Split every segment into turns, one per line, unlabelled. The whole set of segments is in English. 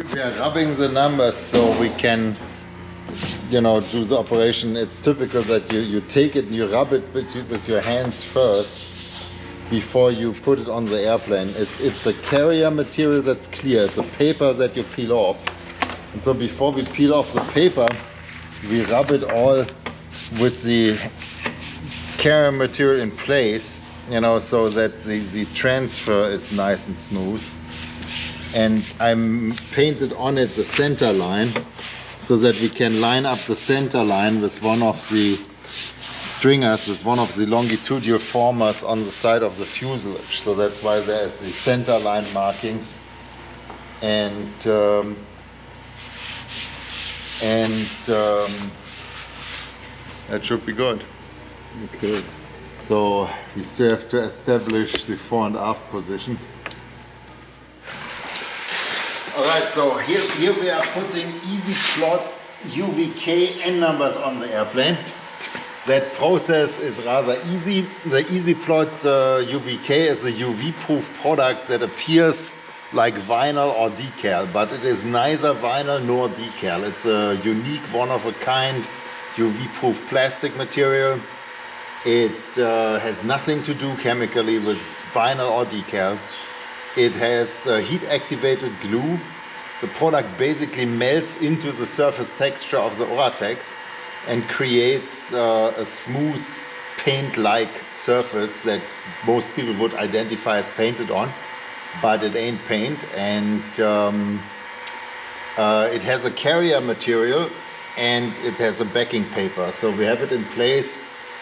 we are rubbing the numbers so we can, do the operation. It's typical that you take it and you rub it with your hands first before you put it on the airplane. It's a carrier material that's clear. It's a paper that you peel off. And so before we peel off the paper, we rub it all with the carrier material in place, so that the transfer is nice and smooth. And I'm painted on it the center line so that we can line up the center line with one of the stringers, with one of the longitudinal formers on the side of the fuselage. So that's why there is the center line markings. And that should be good.
Okay.
So we still have to establish the fore and aft position. Alright, so here we are putting Easyplot UVK N-Numbers on the airplane. That process is rather easy. The Easyplot UVK is a UV-proof product that appears like vinyl or decal, but it is neither vinyl nor decal. It's a unique, one-of-a-kind UV-proof plastic material. It has nothing to do chemically with vinyl or decal. It has heat-activated glue. The product basically melts into the surface texture of the Oratex and creates a smooth paint-like surface that most people would identify as painted on, but it ain't paint. And it has a carrier material and it has a backing paper. So we have it in place.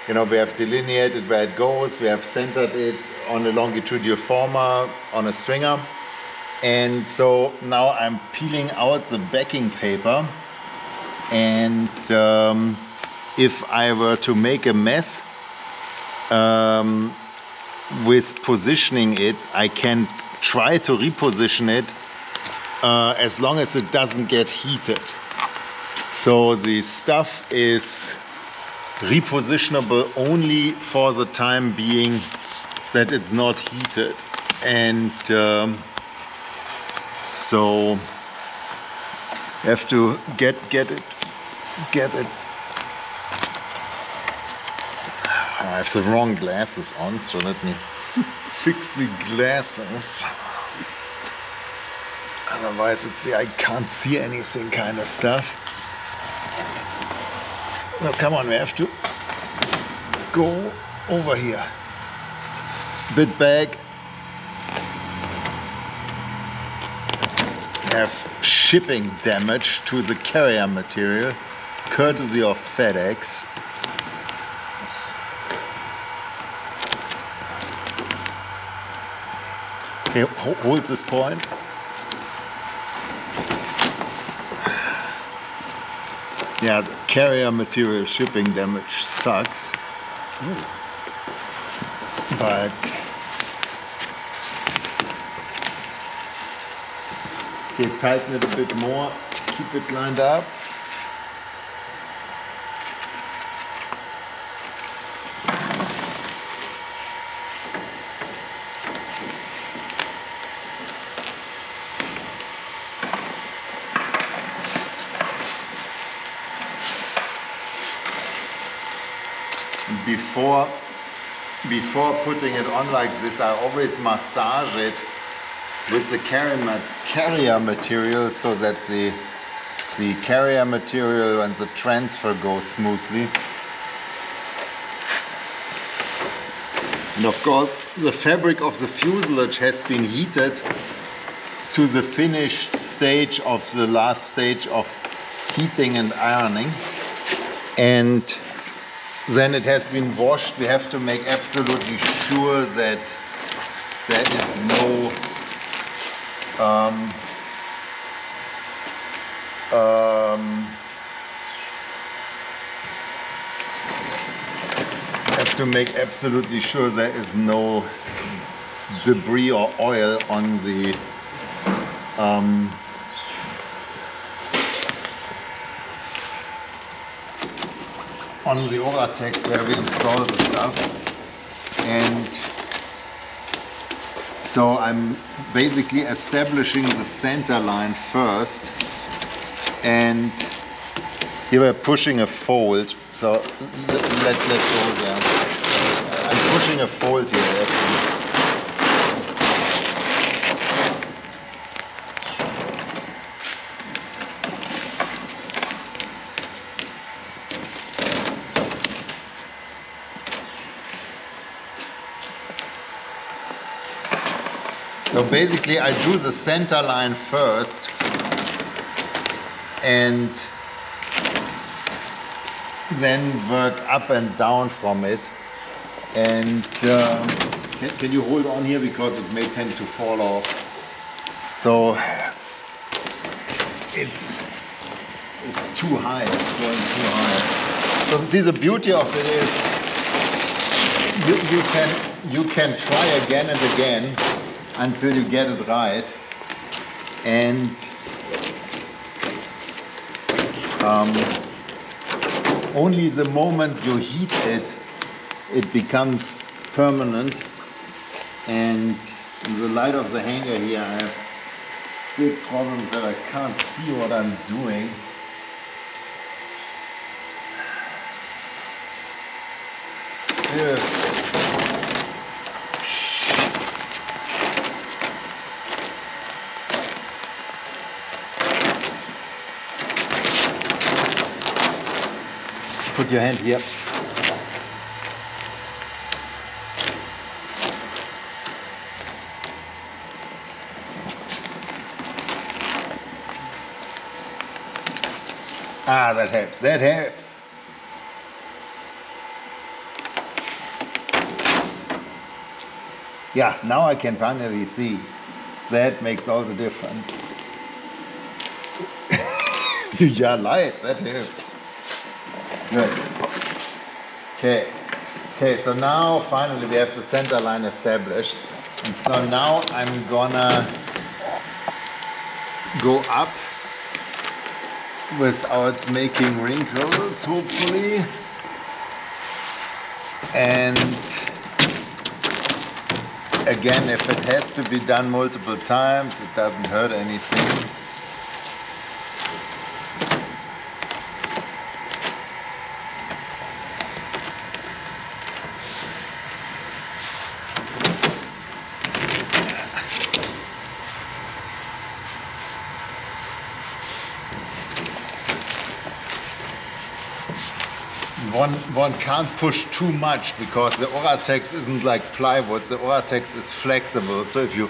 We have delineated where it goes. We have centered it on a longitudinal former on a stringer. And so now I'm peeling out the backing paper. And if I were to make a mess with positioning it, I can try to reposition it as long as it doesn't get heated. So the stuff is repositionable only for the time being that it's not heated. And so you have to get it. I have the wrong glasses on, so let me fix the glasses. Otherwise it's the I can't see anything kind of stuff. So come on, we have to go over here. Bit back. Have shipping damage to the carrier material, courtesy of FedEx. Okay, hold this point. Yeah, the carrier material shipping damage sucks. Ooh. But okay, tighten it a bit more, keep it lined up. Before putting it on like this, I always massage it with the carrier material so that the carrier material and the transfer goes smoothly. And of course, the fabric of the fuselage has been heated to the finished stage of the last stage of heating and ironing. And then it has been washed. We have to make absolutely sure that there is no have to make absolutely sure there is no debris or oil on the Oratex where we install the stuff. And So I'm basically establishing the center line first, and here we're pushing a fold. So let's go there. I'm pushing a fold here actually. So basically I do the center line first and then work up and down from it. And can you hold on here because it may tend to fall off. So it's too high, it's going too high. So see, the beauty of it is you can try again and again until you get it right, and only the moment you heat it, it becomes permanent. And in the light of the hanger here, I have big problems that I can't see what I'm doing. Still. Put your hand here. Ah, that helps, that helps. Yeah, now I can finally see. That makes all the difference. Yeah, light, that helps. Good. Okay, so now finally we have the center line established. And so now I'm gonna go up without making wrinkles, hopefully. And again, if it has to be done multiple times, it doesn't hurt anything. One can't push too much because the Oratex isn't like plywood. The Oratex is flexible. So if you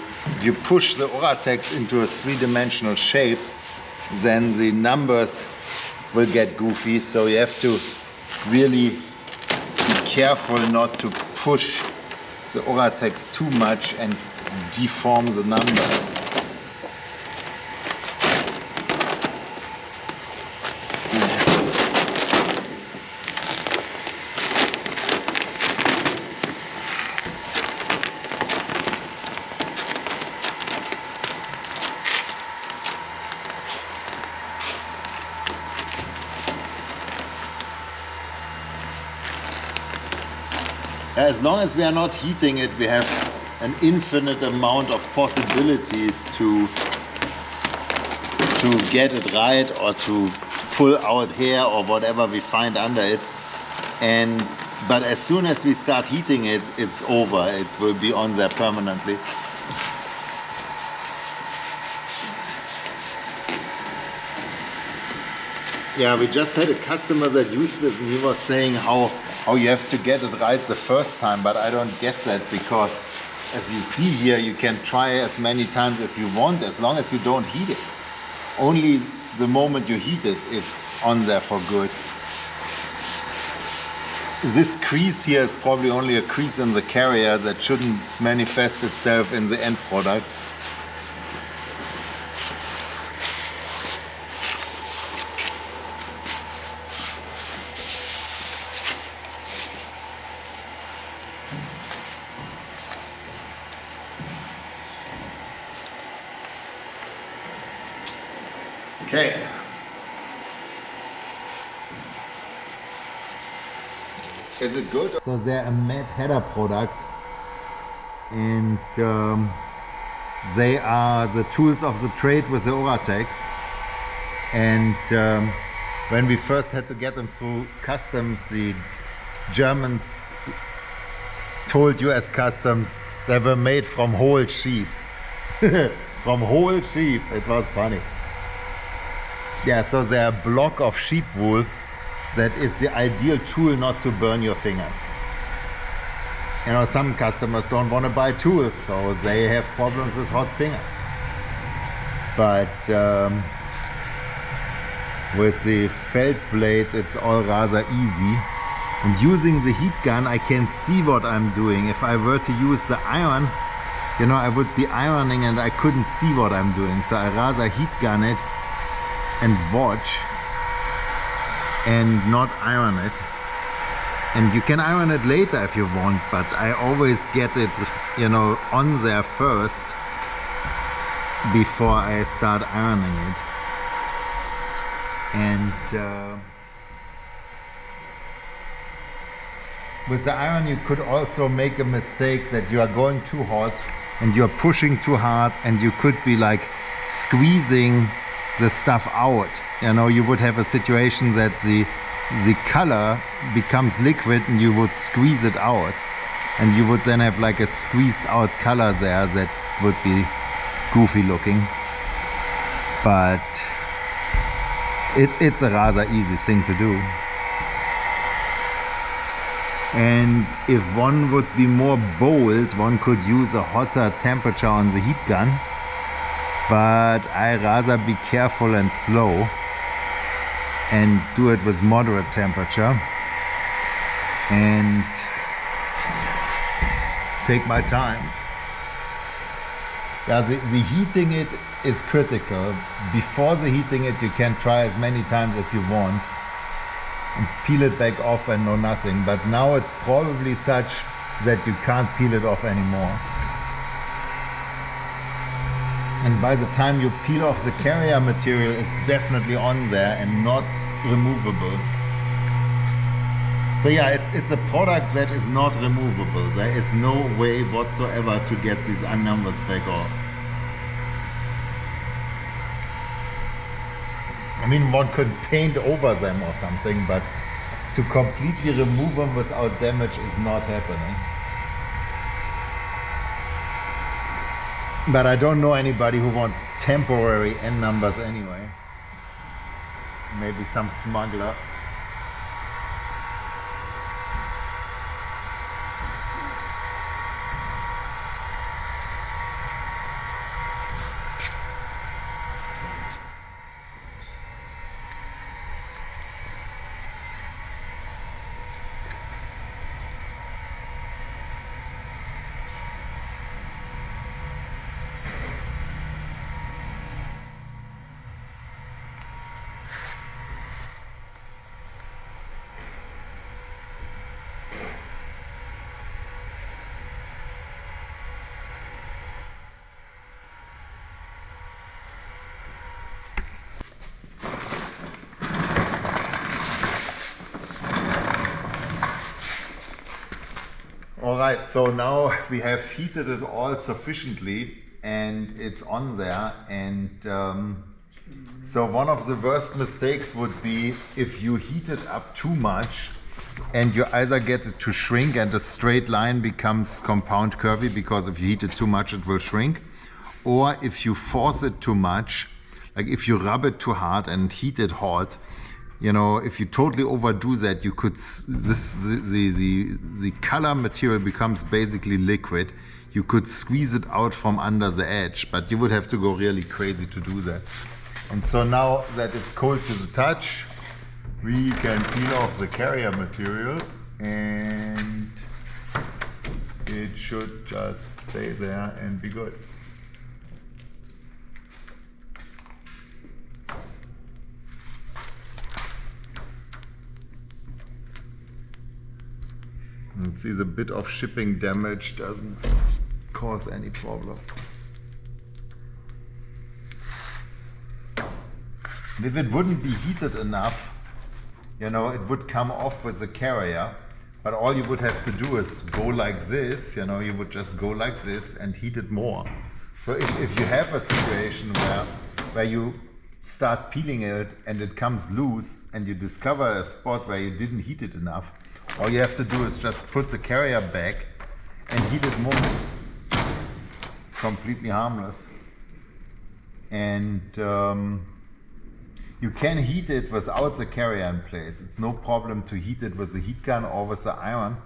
push the Oratex into a three-dimensional shape, then the numbers will get goofy. So you have to really be careful not to push the Oratex too much and deform the numbers. As long as we are not heating it, we have an infinite amount of possibilities to get it right or to pull out hair or whatever we find under it. But as soon as we start heating it, it's over. It will be on there permanently. Yeah, we just had a customer that used this and he was saying how you have to get it right the first time, but I don't get that because as you see here, you can try as many times as you want as long as you don't heat it. Only the moment you heat it, it's on there for good. This crease here is probably only a crease in the carrier that shouldn't manifest itself in the end product. Okay. Is it good? So they're a matte header product, and They are the tools of the trade with the Oratex. And when we first had to get them through customs, the Germans told US customs they were made from whole sheep. From whole sheep. It was funny. Yeah, so they're a block of sheep wool that is the ideal tool not to burn your fingers. You know, some customers don't want to buy tools, so they have problems with hot fingers. But with the felt blade, it's all rather easy. And using the heat gun, I can see what I'm doing. If I were to use the iron, you know, I would be ironing and I couldn't see what I'm doing. So I rather heat gun it and watch and not iron it. And you can iron it later if you want, but I always get it, you know, on there first before I start ironing it. And with the iron you could also make a mistake that you are going too hot and you're pushing too hard, and you could be like squeezing the stuff out. You know, you would have a situation that the color becomes liquid and you would squeeze it out, and you would then have like a squeezed out color there that would be goofy looking. But it's a rather easy thing to do. And if one would be more bold, one could use a hotter temperature on the heat gun, but I rather be careful and slow and do it with moderate temperature and take my time. Yeah, the heating it is critical. Before the heating it, you can try as many times as you want and peel it back off and know nothing. But now it's probably such that you can't peel it off anymore. And by the time you peel off the carrier material, it's definitely on there and not removable. So yeah, it's a product that is not removable. There is no way whatsoever to get these N-Numbers back off. I mean, one could paint over them or something, but to completely remove them without damage is not happening. But I don't know anybody who wants temporary N-Numbers anyway. Maybe some smuggler. Alright, so now we have heated it all sufficiently and it's on there, and so one of the worst mistakes would be if you heat it up too much and you either get it to shrink and a straight line becomes compound curvy, because if you heat it too much it will shrink, or if you force it too much, like if you rub it too hard and heat it hot, you know, if you totally overdo that, you could, the color material becomes basically liquid. You could squeeze it out from under the edge, but you would have to go really crazy to do that. And so now that it's cold to the touch, we can peel off the carrier material and it should just stay there and be good. And see, the bit of shipping damage doesn't cause any problem. And if it wouldn't be heated enough, you know, it would come off with the carrier. But all you would have to do is go like this, you know, you would just go like this and heat it more. So if you have a situation where you start peeling it and it comes loose and you discover a spot where you didn't heat it enough, all you have to do is just put the carrier back and heat it more. It's completely harmless. And you can heat it without the carrier in place. It's no problem to heat it with the heat gun or with the iron,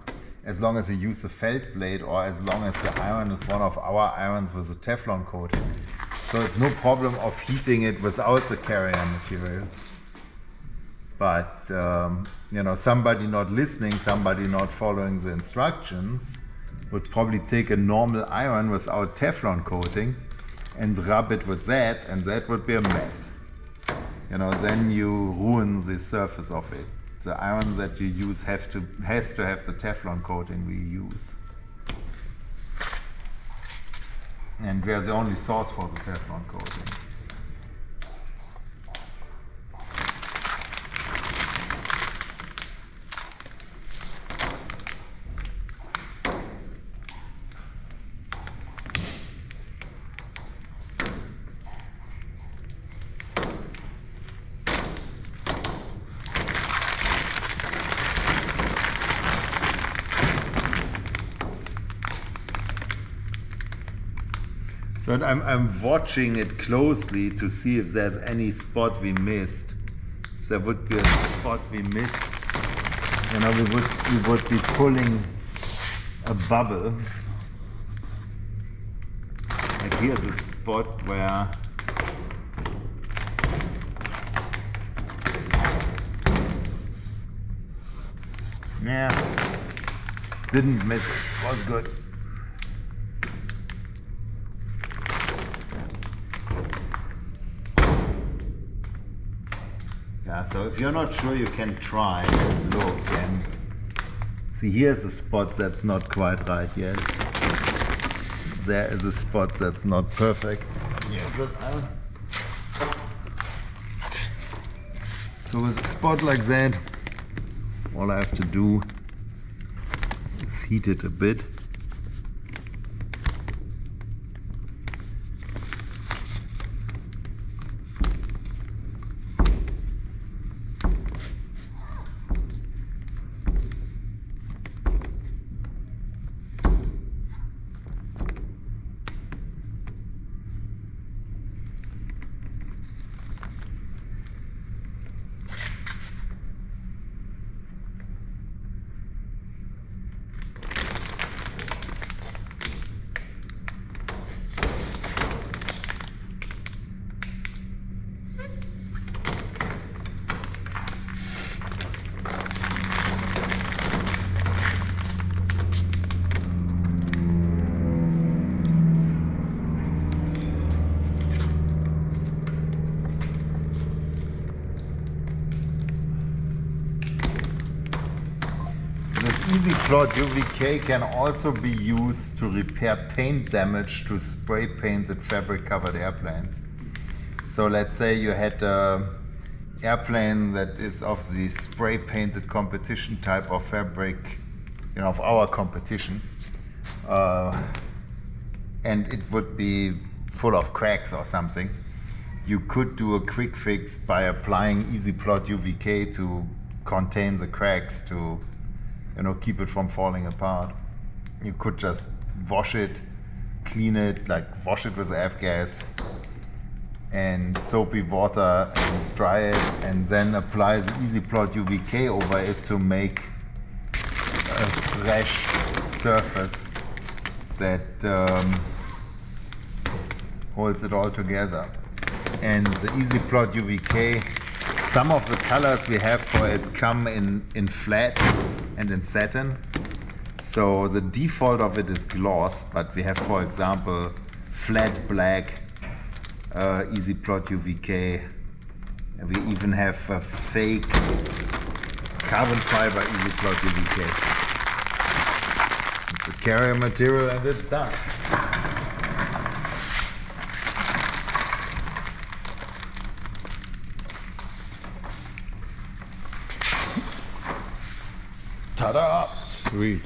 as long as you use the felt blade or as long as the iron is one of our irons with a Teflon coating. So it's no problem of heating it without the carrier material. But you know, somebody not listening, somebody not following the instructions would probably take a normal iron without Teflon coating and rub it with that, and that would be a mess. You know, then you ruin the surface of it. The iron that you use has to have the Teflon coating we use. And we are the only source for the Teflon coating. So I'm watching it closely to see if there's any spot we missed. If there would be a spot we missed, you know, we would be pulling a bubble. Like here's a spot where didn't miss it, was good. So if you're not sure, you can try and look and see. Here's a spot that's not quite right yet. There is a spot that's not perfect. So with a spot like that, all I have to do is heat it a bit. Easyplot UVK can also be used to repair paint damage to spray painted fabric covered airplanes. So let's say you had an airplane that is of the spray painted competition type of fabric, you know, of our competition, and it would be full of cracks or something. You could do a quick fix by applying Easyplot UVK to contain the cracks, to, you know, keep it from falling apart. You could just wash it, clean it, like wash it with F-gas and soapy water and dry it, and then apply the Easyplot UVK over it to make a fresh surface that holds it all together. And the Easyplot UVK, some of the colors we have for it come in flat and in satin. So the default of it is gloss, but we have, for example, flat black Easyplot UVK. We even have a fake carbon fiber Easyplot UVK. It's a carrier material and it's done. Ta-da!
Sweet.